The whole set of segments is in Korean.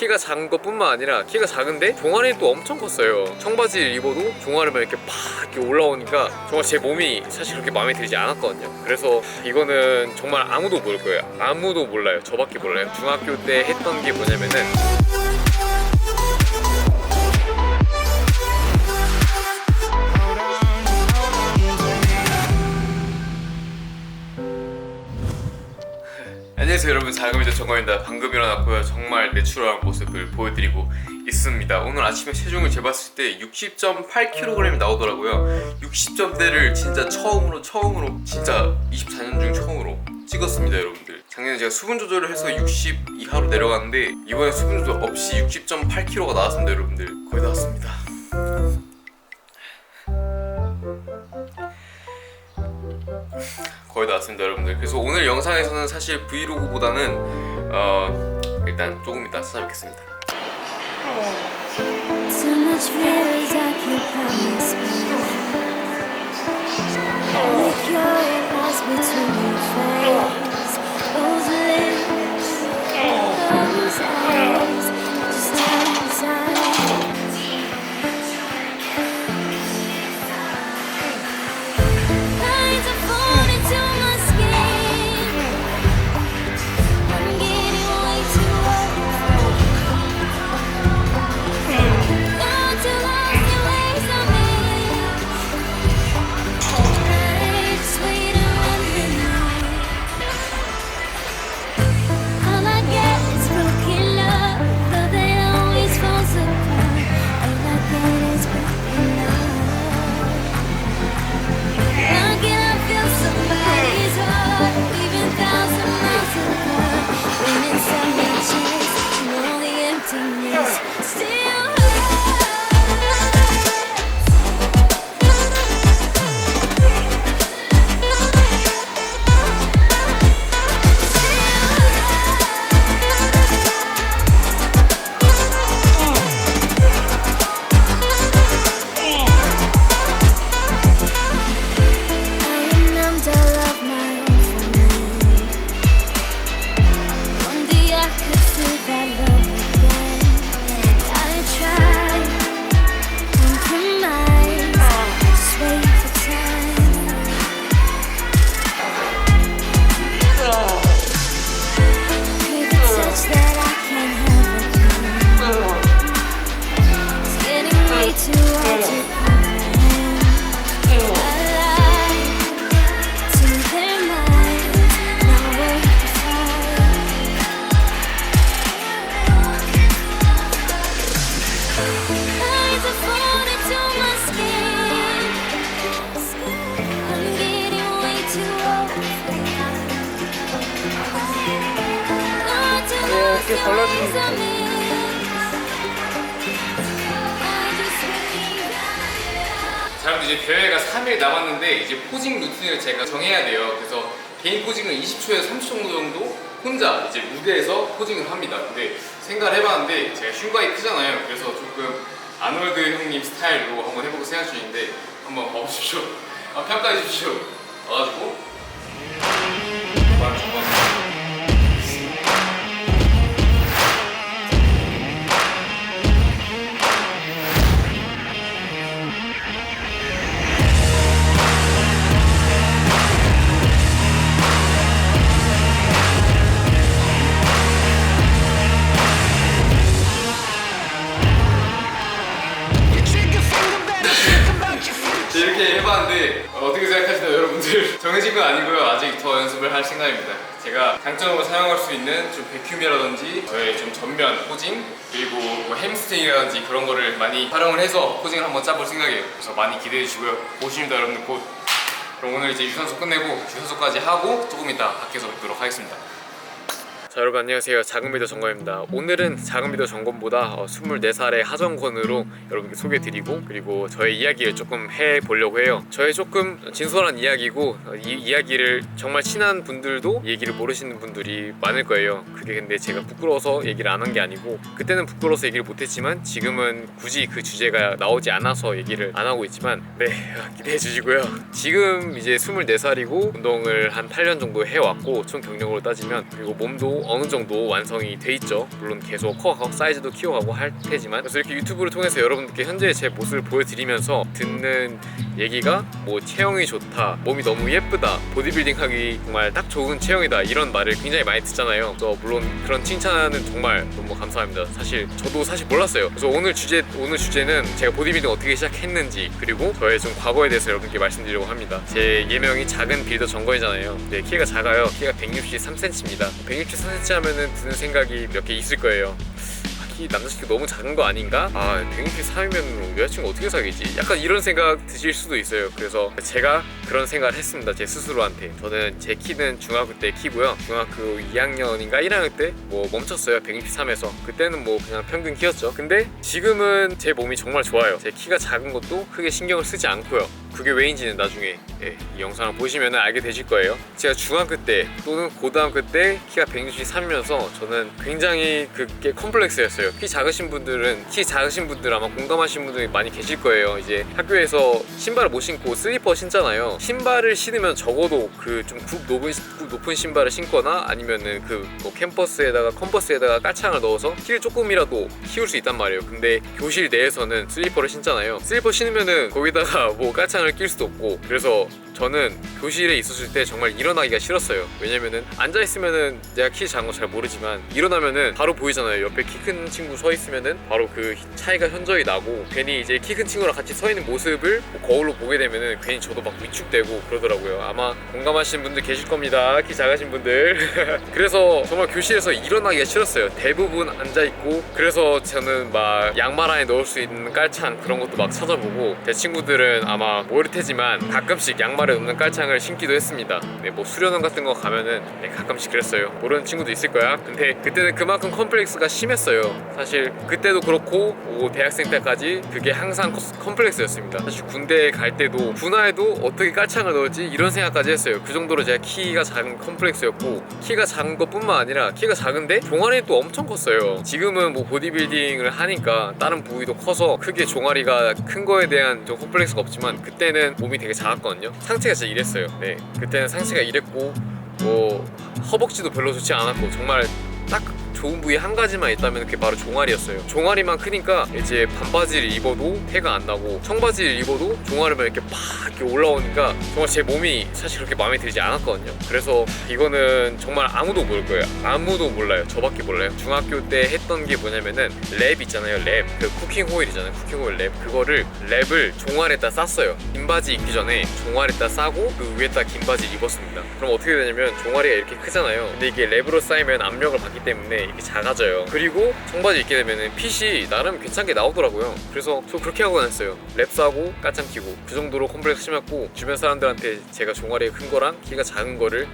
키가 작은 것뿐만 아니라 키가 작은데 종아리 또 엄청 컸어요. 청바지를 입어도 종아리만 이렇게 팍 이렇게 올라오니까 정말 제 몸이 사실 그렇게 마음에 들지 않았거든요. 그래서 이거는 정말 아무도 모를 거예요. 아무도 몰라요. 저밖에 몰라요. 중학교 때 했던 게 뭐냐면은 안녕하세요 여러분, 자금이죠 정거입니다. 방금 일어났고요. 정말 내추럴한 모습을 보여드리고 있습니다. 오늘 아침에 체중을 재봤을 때 60.8kg이 나오더라고요. 60점대를 진짜 처음으로 진짜 24년 중 처음으로 찍었습니다 여러분들. 작년에 제가 수분 조절을 해서 60 이하로 내려갔는데 이번에 수분 조절 없이 60.8kg가 나왔습니다 여러분들. 거의 나왔습니다. 거의 다 왔습니다 여러분들. 그래서 오늘 영상에서는 사실 브이로그보다는 일단 조금 이따 찾아뵙겠습니다. 이렇게 발라주는 자, 여러분 이제 대회가 3일 남았는데 이제 포징 루틴을 제가 정해야 돼요. 그래서 개인 포징을 20초에서 30초 정도 혼자 이제 무대에서 포징을 합니다. 근데 생각을 해봤는데 제가 흉곽이 크잖아요. 그래서 조금 아놀드 형님 스타일로 한번 해보고 생각 중인데 한번 봐보십시오. 평가해 주십시오. 와가지고 이렇게 해봤는데 어떻게 생각하시나요 여러분들? 정해진 건 아니고요. 아직 더 연습을 할 생각입니다. 제가 장점으로 사용할 수 있는 좀 백큐미라든지 저의 좀 전면 포징 그리고 뭐 햄스트링이라든지 그런 거를 많이 활용을 해서 포징을 한번 짜볼 생각이에요. 그래서 많이 기대해 주시고요. 보십니다 여러분들 곧. 그럼 오늘 이제 유산소 끝내고 유산소까지 하고 조금 이따 밖에서 뵙도록 하겠습니다. 자 여러분 안녕하세요. 작은미더 정건입니다. 오늘은 작은미더 정건보다 24살의 하정건으로 여러분께 소개해드리고 그리고 저의 이야기를 조금 해보려고 해요. 저의 조금 진솔한 이야기고 이 이야기를 정말 친한 분들도 얘기를 모르시는 분들이 많을 거예요. 그게 근데 제가 부끄러워서 얘기를 안 한 게 아니고 그때는 부끄러워서 얘기를 못했지만 지금은 굳이 그 주제가 나오지 않아서 얘기를 안 하고 있지만 네 기대해 주시고요. 지금 이제 24살이고 운동을 한 8년 정도 해왔고 총 경력으로 따지면 그리고 몸도 뭐 어느 정도 완성이 돼 있죠. 물론 계속 커가고 사이즈도 키워가고 할 테지만, 그래서 이렇게 유튜브를 통해서 여러분들께 현재 제 모습을 보여드리면서 듣는 얘기가 뭐 체형이 좋다, 몸이 너무 예쁘다, 보디빌딩 하기 정말 딱 좋은 체형이다, 이런 말을 굉장히 많이 듣잖아요. 그래서 물론 그런 칭찬은 정말 너무 감사합니다. 사실 저도 몰랐어요. 그래서 오늘 주제는 제가 보디빌딩 어떻게 시작했는지, 그리고 저의 좀 과거에 대해서 여러분께 말씀드리려고 합니다. 제 예명이 작은 빌더 정건이잖아요. 네, 키가 작아요. 키가 163cm입니다 163cm 하면은 드는 생각이 몇 개 있을 거예요. 남자친구 너무 작은 거 아닌가? 163이면 여자친구 어떻게 사귀지? 약간 이런 생각 드실 수도 있어요. 그래서 제가 그런 생각을 했습니다. 제 스스로한테. 저는 제 키는 중학교 때 키고요. 중학교 2학년인가 1학년 때 뭐 멈췄어요. 163에서. 그때는 뭐 그냥 평균 키였죠. 근데 지금은 제 몸이 정말 좋아요. 제 키가 작은 것도 크게 신경을 쓰지 않고요. 그게 왜인지는 나중에 이 영상을 보시면 알게 되실 거예요. 제가 중학교 때 또는 고등학교 때 키가 163이면서 저는 굉장히 그게 컴플렉스였어요. 키 작으신 분들 아마 공감하시는 분들이 많이 계실 거예요. 이제 학교에서 신발을 못 신고 슬리퍼 신잖아요. 신발을 신으면 적어도 그 좀 굽 높은 신발을 신거나 아니면은 그 뭐 컴퍼스에다가 깔창을 넣어서 키를 조금이라도 키울 수 있단 말이에요. 근데 교실 내에서는 슬리퍼를 신잖아요. 슬리퍼 신으면은 거기다가 뭐 깔창을 낄 수도 없고, 그래서 저는 교실에 있었을 때 정말 일어나기가 싫었어요. 왜냐면은 앉아있으면은 내가 키 작은 거 잘 모르지만 일어나면은 바로 보이잖아요. 옆에 키 큰 친구 서 있으면은 바로 그 차이가 현저히 나고, 괜히 이제 키 큰 친구랑 같이 서 있는 모습을 뭐 거울로 보게 되면은 괜히 저도 막 위축되고 그러더라고요. 아마 공감하시는 분들 계실 겁니다. 키 작으신 분들. 그래서 정말 교실에서 일어나기가 싫었어요. 대부분 앉아있고, 그래서 저는 막 양말 안에 넣을 수 있는 깔창 그런 것도 막 찾아보고, 제 친구들은 아마 모를 테지만 가끔씩 양말에 넣는 깔창을 신기도 했습니다. 네, 뭐 수련원 같은 거 가면은 가끔씩 그랬어요. 모르는 친구도 있을 거야. 근데 그때는 그만큼 컴플렉스가 심했어요. 사실 그때도 그렇고 대학생 때까지 그게 항상 컴플렉스였습니다. 사실 군대에 갈 때도 군화에도 어떻게 깔창을 넣을지 이런 생각까지 했어요. 그 정도로 제가 키가 작은 컴플렉스였고, 키가 작은 것뿐만 아니라 키가 작은데 종아리 또 엄청 컸어요. 지금은 뭐 보디빌딩을 하니까 다른 부위도 커서 크게 종아리가 큰 거에 대한 좀 컴플렉스가 없지만, 그때는 몸이 되게 작았거든요. 상체가 진짜 이랬어요. 네, 그때는 상체가 이랬고 뭐 허벅지도 별로 좋지 않았고, 정말 딱 좋은 부위 한 가지만 있다면 그게 바로 종아리였어요. 종아리만 크니까 이제 반바지를 입어도 태가 안 나고, 청바지를 입어도 종아리만 이렇게 팍 이렇게 올라오니까 정말 제 몸이 사실 그렇게 마음에 들지 않았거든요. 그래서 이거는 정말 아무도 모를 거예요. 아무도 몰라요. 저밖에 몰라요. 중학교 때 했던 게 뭐냐면은 랩 있잖아요. 랩. 그 쿠킹 호일이잖아요. 쿠킹 호일 랩. 그거를 랩을 종아리에다 쌌어요. 긴 바지 입기 전에 종아리에다 싸고 그 위에다 긴 바지를 입었습니다. 그럼 어떻게 되냐면 종아리가 이렇게 크잖아요. 근데 이게 랩으로 쌓이면 압력을 받기 때문에 이렇게 작아져요. 그리고 청바지 입게 되면은 핏이 나름 괜찮게 나오더라고요. 그래서 저 그렇게 하고 다녔어요. 랩 싸고 깔창 끼고. 그 정도로 컴플렉스 심했고, 주변 사람들한테 제가 종아리가 큰 거랑 키가 작은 거를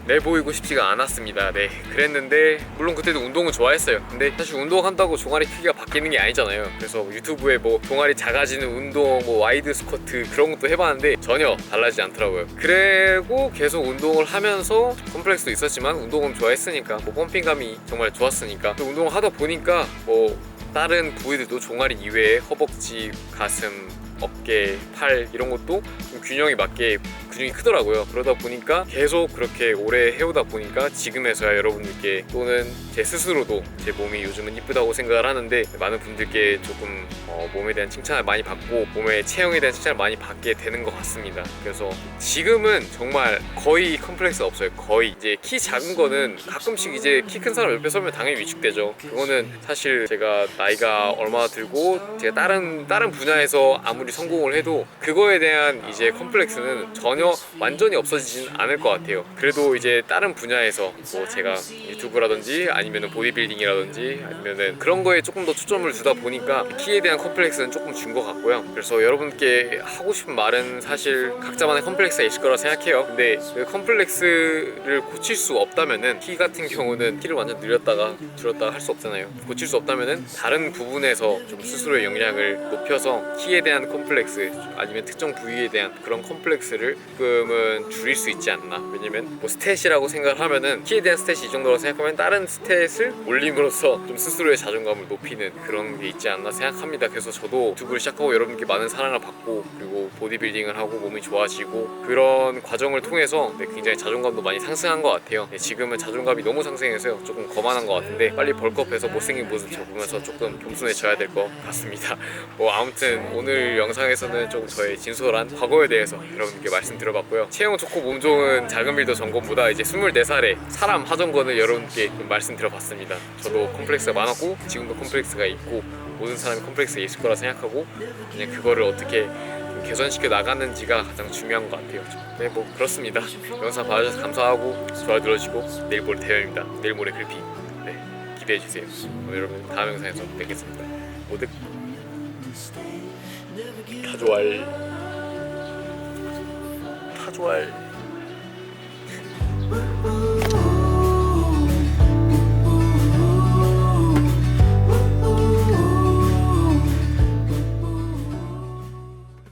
내보이고 싶지가 않았습니다. 네, 그랬는데 물론 그때도 운동은 좋아했어요. 근데 사실 운동한다고 종아리 크기가 바뀌는 게 아니잖아요. 그래서 유튜브에 뭐 종아리 작아지는 운동, 뭐 와이드 스쿼트 그런 것도 해봤는데 전혀 달라지지 않더라고요. 그리고 계속 운동을 하면서 컴플렉스도 있었지만 운동은 좋아했으니까, 뭐 펌핑감이 정말 좋았으니까 운동을 하다 보니까 뭐 다른 부위들도 종아리 이외에 허벅지, 가슴, 어깨, 팔 이런 것도 좀 균형이 맞게 근육이 크더라고요. 그러다 보니까 계속 그렇게 오래 해오다 보니까 지금에서야 여러분들께, 또는 제 스스로도 제 몸이 요즘은 이쁘다고 생각을 하는데, 많은 분들께 조금 몸에 대한 칭찬을 많이 받고 몸의 체형에 대한 칭찬을 많이 받게 되는 것 같습니다. 그래서 지금은 정말 거의 컴플렉스가 없어요. 거의. 이제 키 작은 거는 가끔씩 이제 키 큰 사람 옆에 서면 당연히 위축되죠. 그거는 사실 제가 나이가 얼마나 들고 제가 다른 분야에서 아무리 성공을 해도 그거에 대한 이제 컴플렉스는 전혀 완전히 없어지진 않을 것 같아요. 그래도 이제 다른 분야에서 뭐 제가 유튜브라든지 아니면은 보디빌딩이라든지 아니면은 그런 거에 조금 더 초점을 두다 보니까 키에 대한 컴플렉스는 조금 준 것 같고요. 그래서 여러분께 하고 싶은 말은 사실 각자만의 컴플렉스가 있을 거라 생각해요. 근데 그 컴플렉스를 고칠 수 없다면은, 키 같은 경우는 키를 완전 늘렸다가 줄였다가 할 수 없잖아요. 고칠 수 없다면은 다른 부분에서 좀 스스로의 역량을 높여서 키에 대한 컴플렉스 아니면 특정 부위에 대한 그런 컴플렉스를 조금은 줄일 수 있지 않나. 왜냐면 뭐 스탯이라고 생각을 하면은 키에 대한 스탯이 이 정도라고 생각하면 다른 스탯을 올림으로써 좀 스스로의 자존감을 높이는 그런 게 있지 않나 생각합니다. 그래서 저도 유튜브를 시작하고 여러분께 많은 사랑을 받고 그리고 보디빌딩을 하고 몸이 좋아지고 그런 과정을 통해서 굉장히 자존감도 많이 상승한 것 같아요. 지금은 자존감이 너무 상승해서요 조금 거만한 것 같은데 빨리 벌크업해서 못생긴 모습 접으면서 조금 겸손해져야 될 것 같습니다. 뭐 아무튼 오늘 영상에서는 좀 저의 진솔한 과거에 대해서 여러분께 말씀드려봤고요. 체형 좋고 몸 좋은 작은 빌더 전권보다 이제 24살에 사람 하정권을 여러분께 좀 말씀드려봤습니다. 저도 컴플렉스가 많았고 지금도 컴플렉스가 있고 모든 사람이 컴플렉스가 있을 거라 생각하고 그냥 그거를 어떻게 좀 개선시켜 나가는지가 가장 중요한 것 같아요. 네, 뭐 그렇습니다. 영상 봐주셔서 감사하고 좋아요 눌러주시고 내일 모레 대회입니다. 내일 모레 글피 기대해주세요. 그럼 여러분 다음 영상에서 뵙겠습니다. 모두 타조알